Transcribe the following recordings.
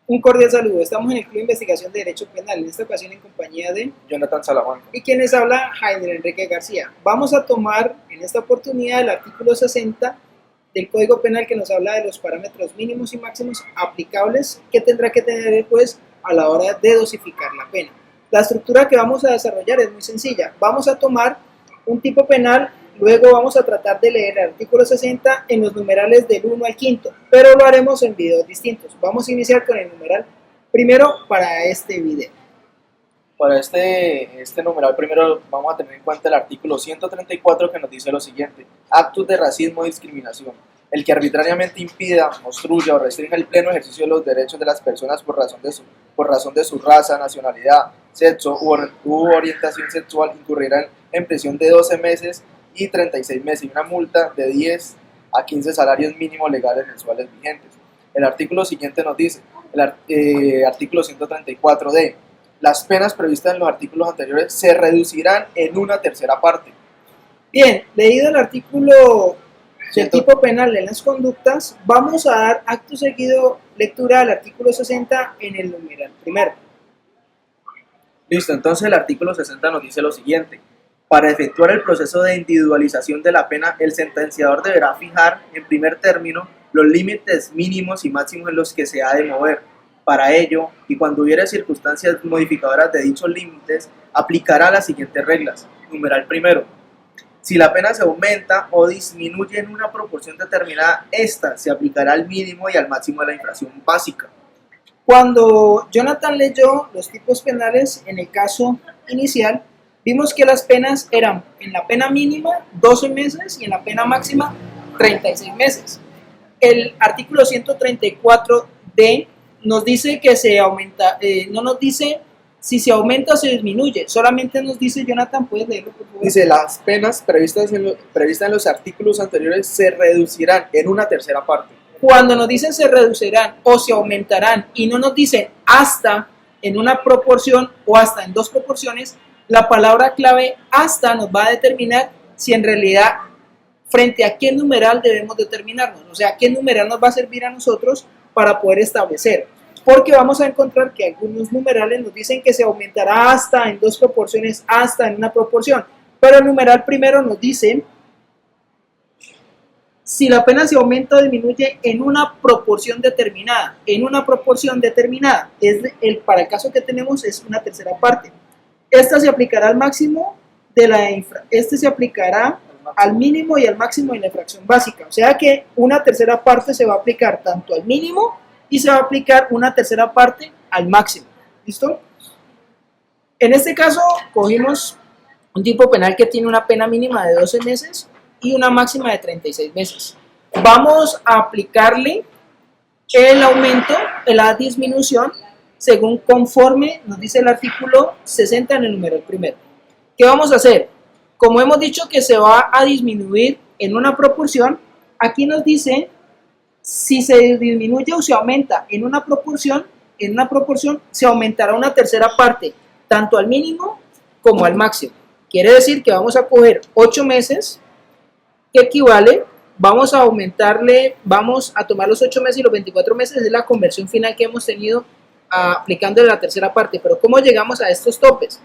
Un cordial saludo. Estamos en el Club de Investigación de Derecho Penal, en esta ocasión en compañía de Jonathan Salamanca. y quien les habla, Jaime Enrique García. Vamos a tomar en esta oportunidad el artículo 60 del Código Penal que nos habla de los parámetros mínimos y máximos aplicables que tendrá que tener el juez a la hora de dosificar la pena. La estructura que vamos a desarrollar es muy sencilla. Vamos a tomar un tipo penal, luego vamos a tratar de leer el artículo 60 en los numerales del 1 al 5, pero lo haremos en videos distintos. Vamos a iniciar con el numeral primero para este video. Para este numeral primero vamos a tener en cuenta el artículo 134 que nos dice lo siguiente: actos de racismo o discriminación. El que arbitrariamente impida, obstruya o restrinja el pleno ejercicio de los derechos de las personas por razón de su raza, nacionalidad, sexo u orientación sexual incurrirá en prisión de 12 meses y 36 meses y una multa de 10 a 15 salarios mínimos legales mensuales vigentes. El artículo siguiente nos dice, artículo 134d, las penas previstas en los artículos anteriores se reducirán en una tercera parte. Bien, leído el artículo del tipo penal en las conductas, vamos a dar acto seguido lectura al artículo 60 en el numeral primero. Listo, entonces el artículo 60 nos dice lo siguiente: para efectuar el proceso de individualización de la pena, el sentenciador deberá fijar en primer término los límites mínimos y máximos en los que se ha de mover. Para ello, y cuando hubiere circunstancias modificadoras de dichos límites, aplicará las siguientes reglas. Numeral primero: si la pena se aumenta o disminuye en una proporción determinada, esta se aplicará al mínimo y al máximo de la infracción básica. Cuando Jonathan leyó los tipos penales, en el caso inicial, vimos que las penas eran en la pena mínima 12 meses y en la pena máxima 36 meses. El artículo 134d nos dice que se aumenta, no nos dice si se aumenta o se disminuye, solamente nos dice, Jonathan, ¿puedes leerlo por favor? Dice, las penas previstas en los artículos anteriores se reducirán en una tercera parte. Cuando nos dicen se reducirán o se aumentarán y no nos dicen hasta en una proporción o hasta en dos proporciones, la palabra clave hasta nos va a determinar si en realidad frente a qué numeral debemos determinarnos, o sea, qué numeral nos va a servir a nosotros para poder establecer. Porque vamos a encontrar que algunos numerales nos dicen que se aumentará hasta en dos proporciones, hasta en una proporción, pero el numeral primero nos dice si la pena se aumenta o disminuye en una proporción determinada. En una proporción determinada, para el caso que tenemos es una tercera parte. Esta se aplicará al máximo de la este se aplicará al mínimo y al máximo de la infracción básica. O sea que una tercera parte se va a aplicar tanto al mínimo y se va a aplicar una tercera parte al máximo. ¿Listo? En este caso cogimos un tipo penal que tiene una pena mínima de 12 meses y una máxima de 36 meses. Vamos a aplicarle el aumento, la disminución, según conforme nos dice el artículo 60 en el numeral primero. ¿Qué vamos a hacer? Como hemos dicho que se va a disminuir en una proporción, aquí nos dice si se disminuye o se aumenta en una proporción se aumentará una tercera parte, tanto al mínimo como al máximo. Quiere decir que vamos a coger 8 meses, que equivale, vamos a aumentarle, vamos a tomar los 8 meses y los 24 meses, es la conversión final que hemos tenido aplicando la tercera parte. Pero ¿cómo llegamos a estos topes?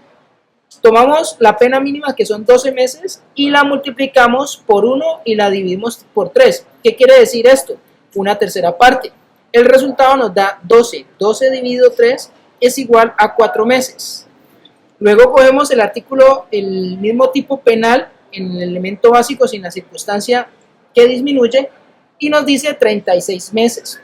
Tomamos la pena mínima, que son 12 meses, y la multiplicamos por 1 y la dividimos por 3. ¿Qué quiere decir esto? Una tercera parte. El resultado nos da 12. 12 dividido 3 es igual a 4 meses. Luego cogemos el artículo, el mismo tipo penal, en el elemento básico sin la circunstancia que disminuye, y nos dice 36 meses.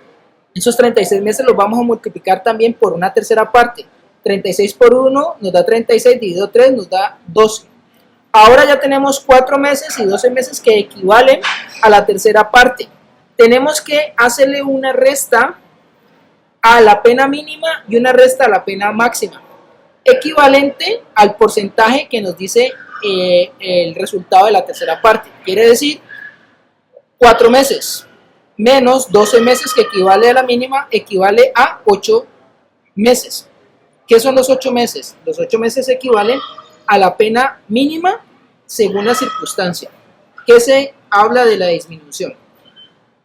Esos 36 meses los vamos a multiplicar también por una tercera parte. 36 por 1 nos da 36, dividido 3 nos da 12. Ahora ya tenemos 4 meses y 12 meses que equivalen a la tercera parte. Tenemos que hacerle una resta a la pena mínima y una resta a la pena máxima, equivalente al porcentaje que nos dice el resultado de la tercera parte. Quiere decir 4 meses menos 12 meses, que equivale a la mínima, equivale a 8 meses. ¿Qué son los 8 meses? Los 8 meses equivalen a la pena mínima según la circunstancia, que se habla de la disminución.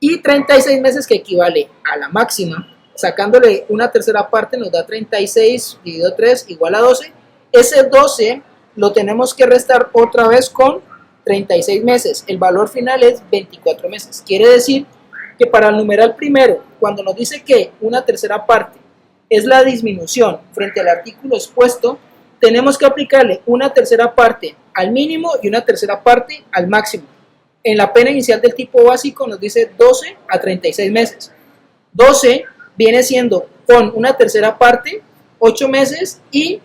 Y 36 meses, que equivale a la máxima, sacándole una tercera parte nos da 36 dividido 3 igual a 12. Ese 12 lo tenemos que restar otra vez con 36 meses. El valor final es 24 meses. Quiere decir que para el numeral primero, cuando nos dice que una tercera parte es la disminución frente al artículo expuesto, tenemos que aplicarle una tercera parte al mínimo y una tercera parte al máximo. En la pena inicial del tipo básico nos dice 12 a 36 meses. 12 viene siendo con una tercera parte 8 meses y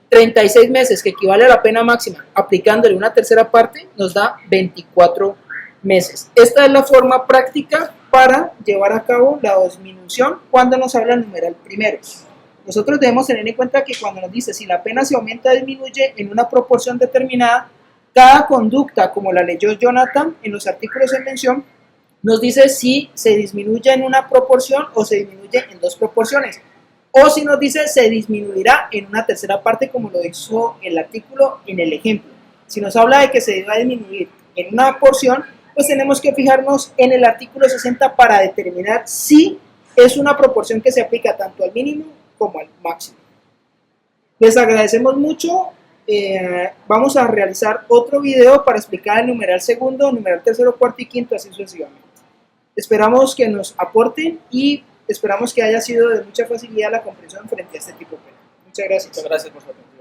36 meses, que equivale a la pena máxima, aplicándole una tercera parte, nos da 24 meses. Esta es la forma práctica para llevar a cabo la disminución cuando nos habla el numeral primero. Nosotros debemos tener en cuenta que cuando nos dice si la pena se aumenta o disminuye en una proporción determinada, cada conducta, como la leyó Jonathan en los artículos en mención, nos dice si se disminuye en una proporción o se disminuye en dos proporciones. O si nos dice se disminuirá en una tercera parte, como lo hizo el artículo en el ejemplo. Si nos habla de que se va a disminuir en una porción, pues tenemos que fijarnos en el artículo 60 para determinar si es una proporción que se aplica tanto al mínimo como al máximo. Les agradecemos mucho. Vamos a realizar otro video para explicar el numeral segundo, numeral tercero, cuarto y quinto, así sucesivamente. Esperamos que nos aporten y esperamos que haya sido de mucha facilidad la comprensión frente a este tipo de pena. Muchas gracias. Muchas gracias por su atención.